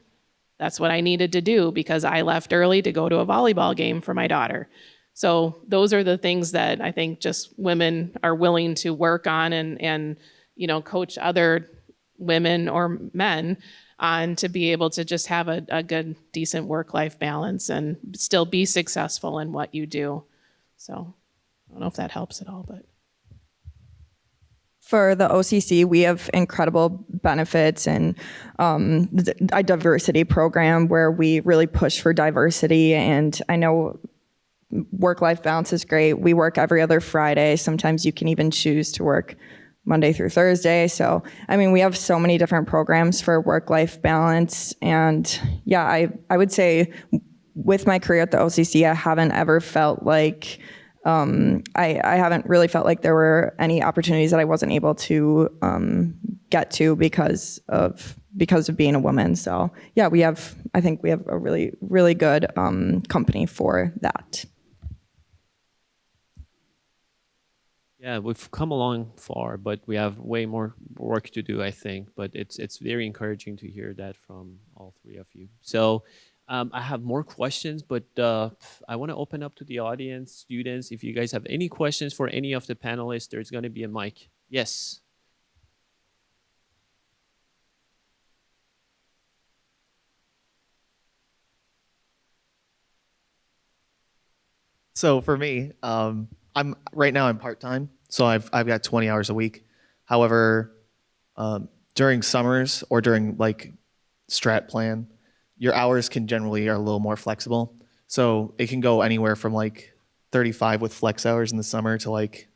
S7: That's what I needed to do because I left early to go to a volleyball game for my daughter. So those are the things that I think just women are willing to work on and coach other women or men on to be able to just have a good, decent work-life balance and still be successful in what you do. So I don't know if that helps at all, but.
S5: For the OCC, we have incredible benefits and a diversity program where we really push for diversity. And I know work-life balance is great. We work every other Friday. Sometimes you can even choose to work Monday through Thursday. So, we have so many different programs for work-life balance. And yeah, I would say with my career at the OCC, I haven't ever felt like, I haven't really felt like there were any opportunities that I wasn't able to get to because of being a woman. So yeah, I think we have a really, really good company for that.
S1: Yeah, we've come along far, but we have way more work to do, I think. But it's very encouraging to hear that from all three of you. So I have more questions, but I want to open up to the audience, students. If you guys have any questions for any of the panelists, there's going to be a mic. Yes.
S2: So for me, I'm right now I'm part-time, so I've got 20 hours a week. However, during summers or during like strat plan, your hours can generally are a little more flexible. So it can go anywhere from like 35 with flex hours in the summer to like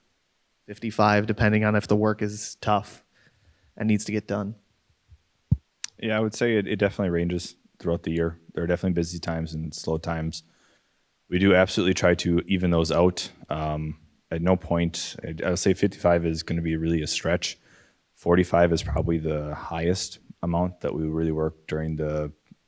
S2: 55, depending on if the work is tough and needs to get done.
S3: Yeah, I would say it definitely ranges throughout the year. There are definitely busy times and slow times. We do absolutely try to even those out. At no point, I would say 55 is going to be really a stretch. 45 is probably the highest amount that we really work during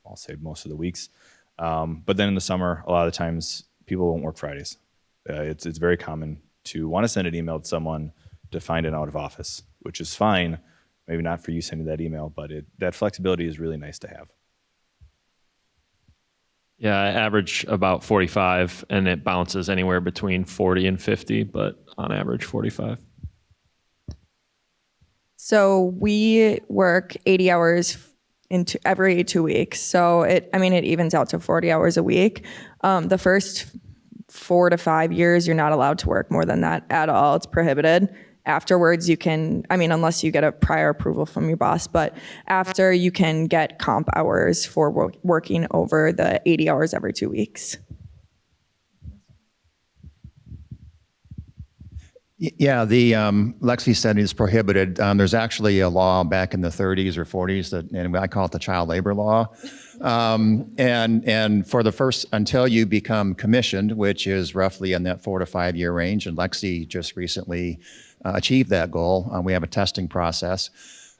S3: I'll say most of the weeks. But then in the summer, a lot of the times people won't work Fridays. It's very common to want to send an email to someone to find an out of office, which is fine. Maybe not for you sending that email, but that flexibility is really nice to have.
S4: Yeah, I average about 45, and it bounces anywhere between 40 and 50, but on average 45.
S5: So we work 80 hours into every 2 weeks. So it evens out to 40 hours a week. The first 4 to 5 years, you're not allowed to work more than that at all. It's prohibited. Afterwards, you can, unless you get a prior approval from your boss, but after you can get comp hours for working over the 80 hours every 2 weeks.
S6: Yeah, the Lexy said it's prohibited. There's actually a law back in the 30s or 40s and I call it the child labor law. And for the first, until you become commissioned, which is roughly in that 4 to 5 year range, and Lexy just recently achieved that goal. We have a testing process.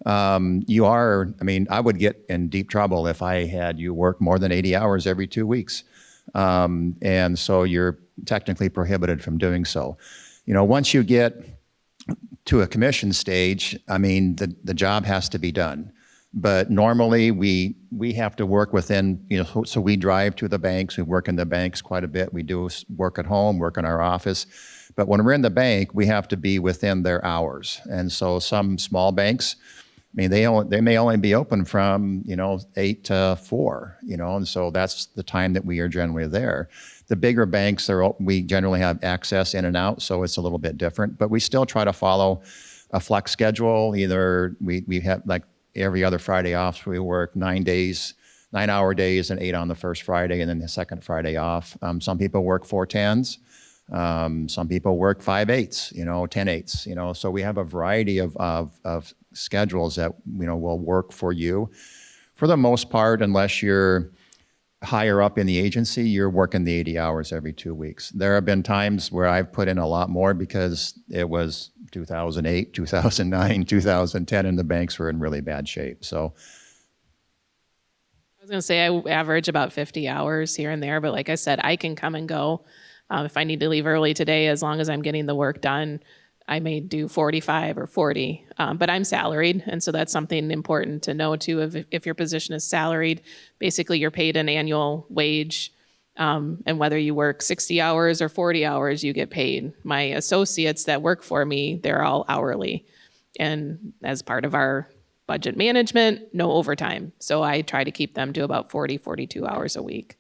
S6: I would get in deep trouble if I had you work more than 80 hours every 2 weeks. And so you're technically prohibited from doing so. Once you get to a commission stage, the job has to be done. But normally we have to work within, so we drive to the banks, we work in the banks quite a bit. We do work at home, work in our office. But when we're in the bank, we have to be within their hours. And so some small banks, they may only be open from, 8 to 4, and so that's the time that we are generally there. The bigger banks, we generally have access in and out, so it's a little bit different. But we still try to follow a flex schedule. Either we have like every other Friday off, so we work 9 9-hour days and 8 on the first Friday, and then the second Friday off. Some people work 4 10s. Some people work 5 8s, 10 8s, so we have a variety of schedules that, will work for you. For the most part, unless you're higher up in the agency, you're working the 80 hours every 2 weeks. There have been times where I've put in a lot more because it was 2008, 2009, 2010, and the banks were in really bad shape. So
S7: I was going to say I average about 50 hours here and there, but like I said, I can come and go. If I need to leave early today, as long as I'm getting the work done, I may do 45 or 40, but I'm salaried. And so that's something important to know too. If your position is salaried, basically you're paid an annual wage. And whether you work 60 hours or 40 hours, you get paid. My associates that work for me, they're all hourly. And as part of our budget management, no overtime. So I try to keep them to about 40, 42 hours a week.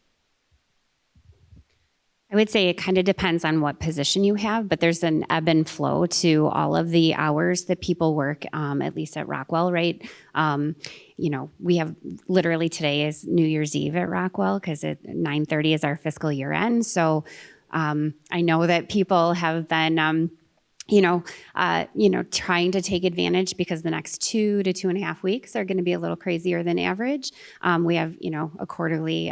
S8: I would say it kind of depends on what position you have, but there's an ebb and flow to all of the hours that people work, at least at Rockwell, right? We have literally today is New Year's Eve at Rockwell because at 9:30 is our fiscal year end. So I know that people have been trying to take advantage because the next 2 to 2.5 weeks are going to be a little crazier than average. We have, a quarterly,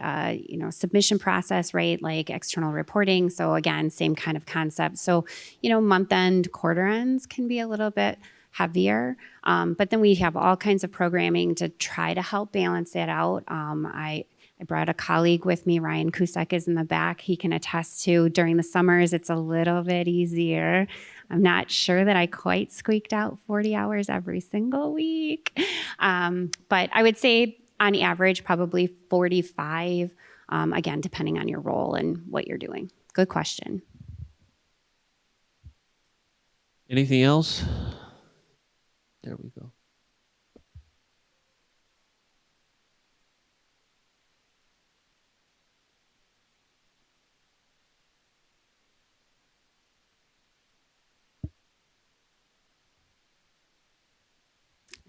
S8: submission process, right? Like external reporting. So again, same kind of concept. So, month end, quarter ends can be a little bit heavier. But then we have all kinds of programming to try to help balance that out. I brought a colleague with me, Ryan Kusek is in the back. He can attest to during the summers, it's a little bit easier. I'm not sure that I quite squeaked out 40 hours every single week. But I would say on average, probably 45 again, depending on your role and what you're doing. Good question.
S1: Anything else? There we go.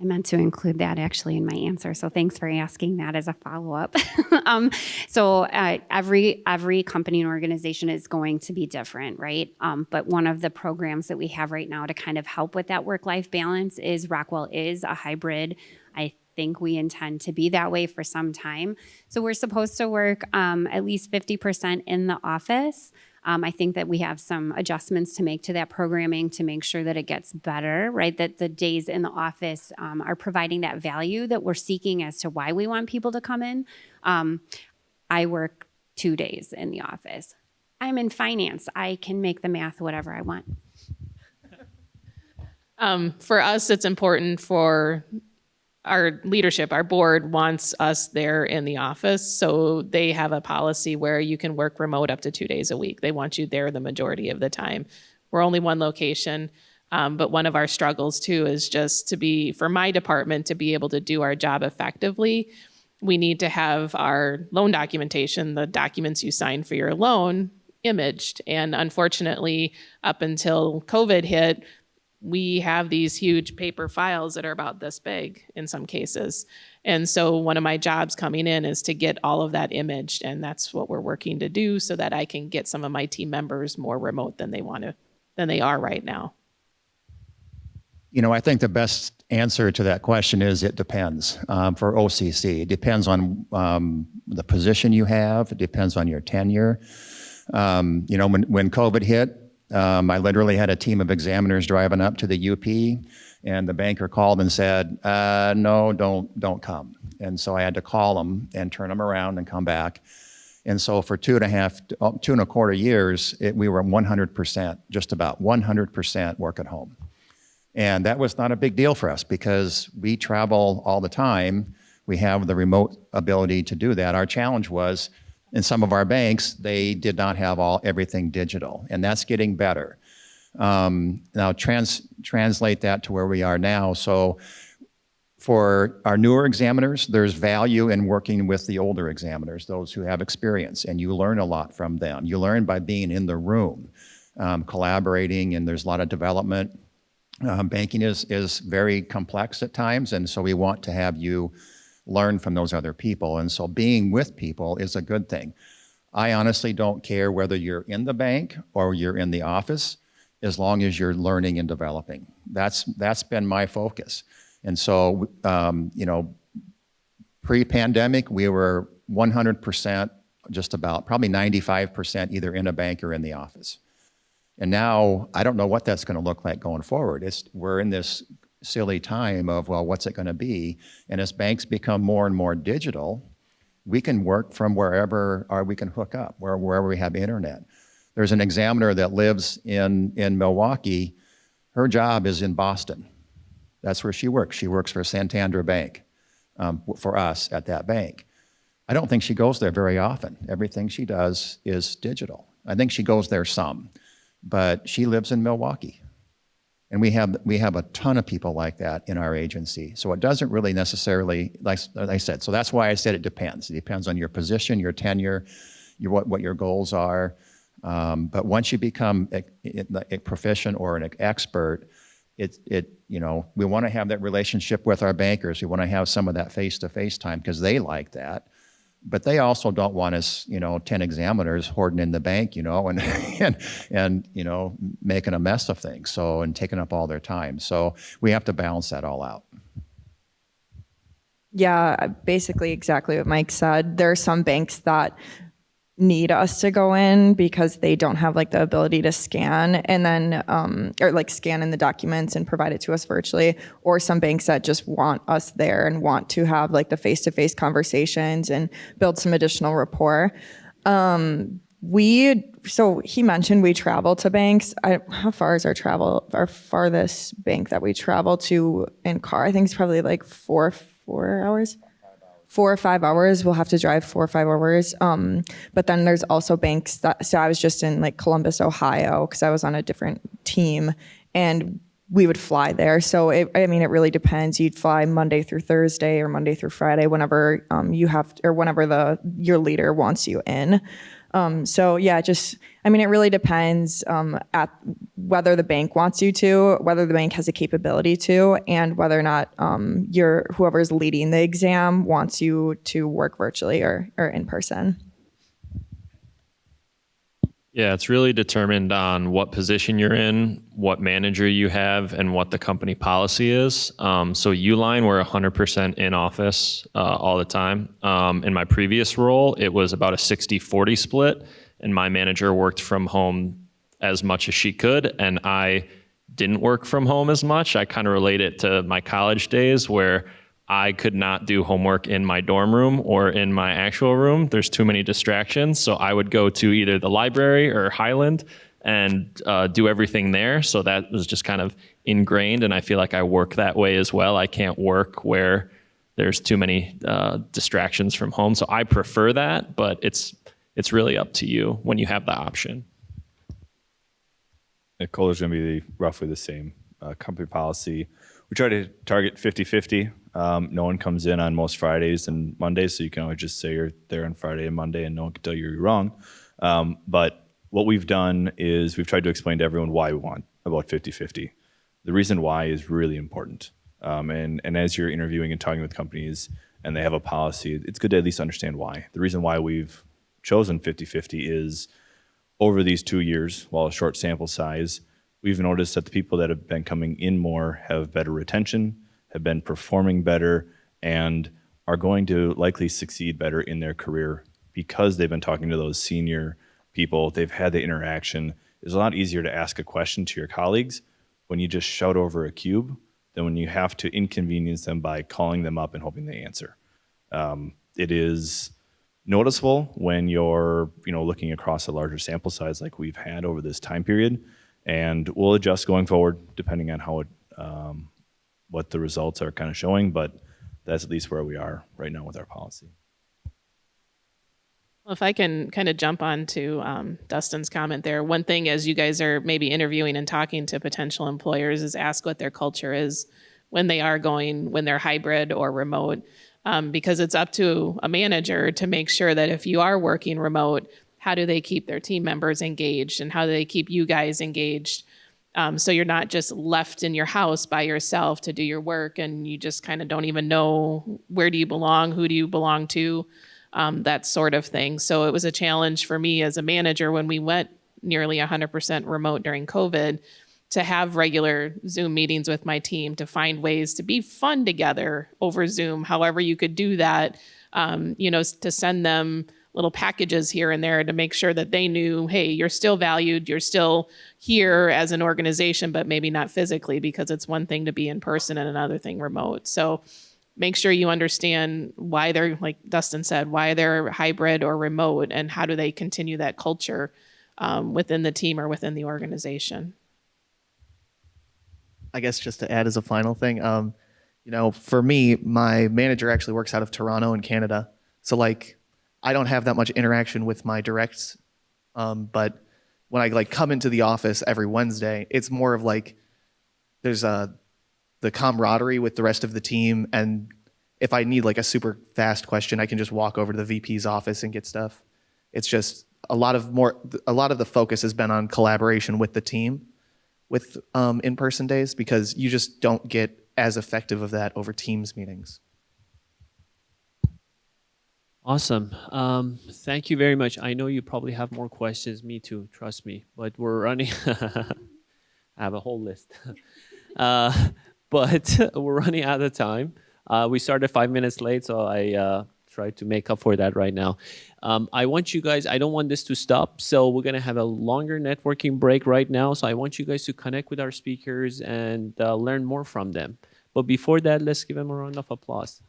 S8: I meant to include that actually in my answer, so thanks for asking that as a follow-up. Every company and organization is going to be different, right? But one of the programs that we have right now to kind of help with that work-life balance is Rockwell is a hybrid. I think we intend to be that way for some time. So we're supposed to work at least 50% in the office. I think that we have some adjustments to make to that programming to make sure that it gets better, right? That the days in the office are providing that value that we're seeking as to why we want people to come in. I work 2 days in the office. I'm in finance. I can make the math whatever I want.
S7: For us, it's important for our leadership, our board wants us there in the office. So they have a policy where you can work remote up to 2 days a week. They want you there the majority of the time. We're only one location. But one of our struggles too is just for my department to be able to do our job effectively, we need to have our loan documentation, the documents you sign for your loan, imaged. And unfortunately, up until COVID hit, we have these huge paper files that are about this big in some cases. And so one of my jobs coming in is to get all of that imaged, and that's what we're working to do so that I can get some of my team members more remote than they are right now.
S6: You know, I think the best answer to that question is it depends for OCC. It depends on the position you have. It depends on your tenure. You know, when COVID hit, I literally had a team of examiners driving up to the UP, and the banker called and said, no, don't come. And so I had to call them and turn them around and come back. And so for 2.25 years, we were 100%, just about 100% work at home. And that was not a big deal for us because we travel all the time. We have the remote ability to do that. Our challenge was, in some of our banks, they did not have everything digital, and that's getting better. Now translate that to where we are now. So for our newer examiners, there's value in working with the older examiners, those who have experience, and you learn a lot from them. You learn by being in the room, collaborating, and there's a lot of development. Banking is very complex at times, and so we want to have you learn from those other people. And so being with people is a good thing. I honestly don't care whether you're in the bank or you're in the office, as long as you're learning and developing. That's been my focus. And so, you know, pre-pandemic, we were 100%, just about, probably 95% either in a bank or in the office. And now, I don't know what that's gonna look like going forward. We're in this silly time of, well, what's it going to be? And as banks become more and more digital, we can work from wherever, or we can hook up wherever we have internet. There's an examiner that lives in Milwaukee. Her job is in Boston. That's where she works. She works for Santander Bank, for us at that bank. I don't think she goes there very often. Everything she does is digital. I think she goes there some, but she lives in Milwaukee. And we have a ton of people like that in our agency. So it doesn't really necessarily, like I said, so that's why I said it depends. It depends on your position, your tenure, what your goals are. But once you become a proficient or an expert, you know, we want to have that relationship with our bankers. We want to have some of that face-to-face time because they like that. But they also don't want us, you know, 10 examiners hoarding in the bank, you know, and you know, making a mess of things, so, and taking up all their time. So we have to balance that all out.
S5: Yeah, basically exactly what Mike said. There are some banks that need us to go in because they don't have like the ability to scan and then or like scan in the documents and provide it to us virtually, or some banks that just want us there and want to have like the face-to-face conversations and build some additional rapport. So he mentioned we travel to banks. How far is our farthest bank that we travel to in car? I think it's probably like 4 hours. 4 or 5 hours. We'll have to drive 4 or 5 hours. But then there's also banks that, so I was just in like Columbus, Ohio, because I was on a different team, and we would fly there. So it really depends. You'd fly Monday through Thursday or Monday through Friday, whenever whenever your leader wants you in. It really depends at whether the bank wants you to, whether the bank has a capability to, and whether or not whoever's leading the exam wants you to work virtually or in person.
S4: Yeah, it's really determined on what position you're in, what manager you have, and what the company policy is. So Uline, we're 100% in office all the time. In my previous role, it was about a 60-40 split, and my manager worked from home as much as she could, and I didn't work from home as much. I kind of relate it to my college days where I could not do homework in my dorm room or in my actual room. There's too many distractions. So I would go to either the library or Highland and do everything there. So that was just kind of ingrained. And I feel like I work that way as well. I can't work where there's too many distractions from home. So I prefer that, but it's really up to you when you have the option.
S3: Kohler's going to be roughly the same company policy. We try to target 50-50. No one comes in on most Fridays and Mondays, so you can always just say you're there on Friday and Monday and no one can tell you you're wrong. But what we've done is we've tried to explain to everyone why we want about 50-50. The reason why is really important. And as you're interviewing and talking with companies and they have a policy, it's good to at least understand why. The reason why we've chosen 50-50 is over these 2 years, while a short sample size, we've noticed that the people that have been coming in more have better retention, have been performing better, and are going to likely succeed better in their career because they've been talking to those senior people. They've had the interaction. It's a lot easier to ask a question to your colleagues when you just shout over a cube than when you have to inconvenience them by calling them up and hoping they answer. It is noticeable when you're looking across a larger sample size like we've had over this time period, and we'll adjust going forward depending on how what the results are kind of showing, but that's at least where we are right now with our policy.
S7: Well, if I can kind of jump on to Dustin's comment there, one thing as you guys are maybe interviewing and talking to potential employers is ask what their culture is when they're hybrid or remote, because it's up to a manager to make sure that if you are working remote, how do they keep their team members engaged and how do they keep you guys engaged? So you're not just left in your house by yourself to do your work and you just kind of don't even know where do you belong, who do you belong to, that sort of thing. So it was a challenge for me as a manager when we went nearly 100% remote during COVID to have regular Zoom meetings with my team, to find ways to be fun together over Zoom, however you could do that, to send them little packages here and there to make sure that they knew, hey, you're still valued, you're still here as an organization, but maybe not physically, because it's one thing to be in person and another thing remote. So make sure you understand why they're, like Dustin said, why they're hybrid or remote and how do they continue that culture within the team or within the organization.
S2: I guess just to add as a final thing, for me, my manager actually works out of Toronto in Canada. So I don't have that much interaction with my directs, but when I come into the office every Wednesday, it's more of there's the camaraderie with the rest of the team, and if I need a super fast question, I can just walk over to the VP's office and get stuff. It's just a lot of the focus has been on collaboration with the team with in-person days, because you just don't get as effective of that over Teams meetings.
S1: Awesome. Thank you very much. I know you probably have more questions. Me too, trust me. But we're running. I have a whole list. But we're running out of time. We started 5 minutes late, so I tried to make up for that right now. I want you guys, I don't want this to stop, so we're going to have a longer networking break right now. So I want you guys to connect with our speakers and learn more from them. But before that, let's give them a round of applause.